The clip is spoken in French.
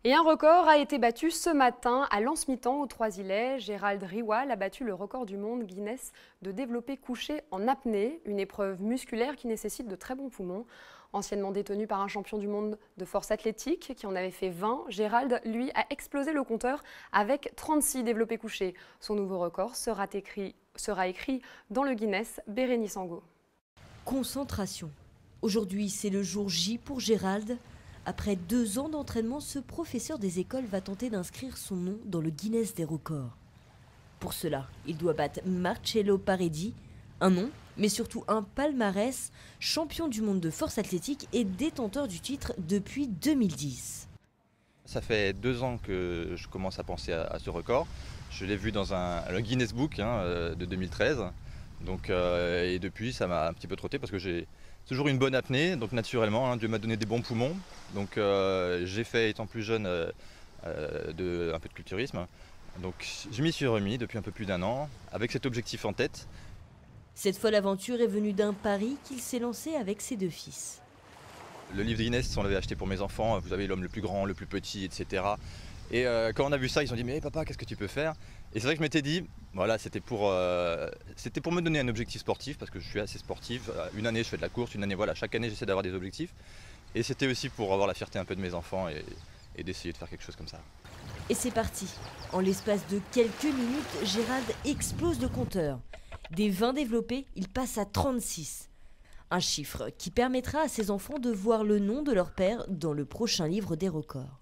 Et un record a été battu ce matin à Lens-Mitan, aux Trois-Îlets. Gérald Riwal a battu le record du monde Guinness de développé couché en apnée, une épreuve musculaire qui nécessite de très bons poumons. Anciennement détenu par un champion du monde de force athlétique qui en avait fait 20, Gérald, lui, a explosé le compteur avec 36 développés couchés. Son nouveau record sera écrit dans le Guinness. Bérénice Angot. Concentration. Aujourd'hui, c'est le jour J pour Gérald. Après 2 ans d'entraînement, ce professeur des écoles va tenter d'inscrire son nom dans le Guinness des records. Pour cela, il doit battre Marcello Paredi, un nom, mais surtout un palmarès, champion du monde de force athlétique et détenteur du titre depuis 2010. Ça fait 2 ans que je commence à penser à ce record. Je l'ai vu dans le Guinness Book de 2013. Donc, et depuis, ça m'a un petit peu trotté parce que j'ai toujours une bonne apnée. Donc naturellement, Dieu m'a donné des bons poumons. Donc j'ai fait, étant plus jeune, un peu de culturisme. Donc je m'y suis remis depuis un peu plus d'1 an, avec cet objectif en tête. Cette fois, l'aventure est venue d'un pari qu'il s'est lancé avec ses 2 fils. Le livre de Guinness, on l'avait acheté pour mes enfants. Vous avez l'homme le plus grand, le plus petit, etc. Et quand on a vu ça, ils ont dit mais papa, qu'est-ce que tu peux faire? Et c'est vrai que je m'étais dit, voilà, c'était pour me donner un objectif sportif, parce que je suis assez sportif. Une année je fais de la course, une année, voilà, chaque année j'essaie d'avoir des objectifs. Et c'était aussi pour avoir la fierté un peu de mes enfants et d'essayer de faire quelque chose comme ça. Et c'est parti. En l'espace de quelques minutes, Gérald explose le compteur. Des 20 développés, il passe à 36. Un chiffre qui permettra à ses enfants de voir le nom de leur père dans le prochain livre des records.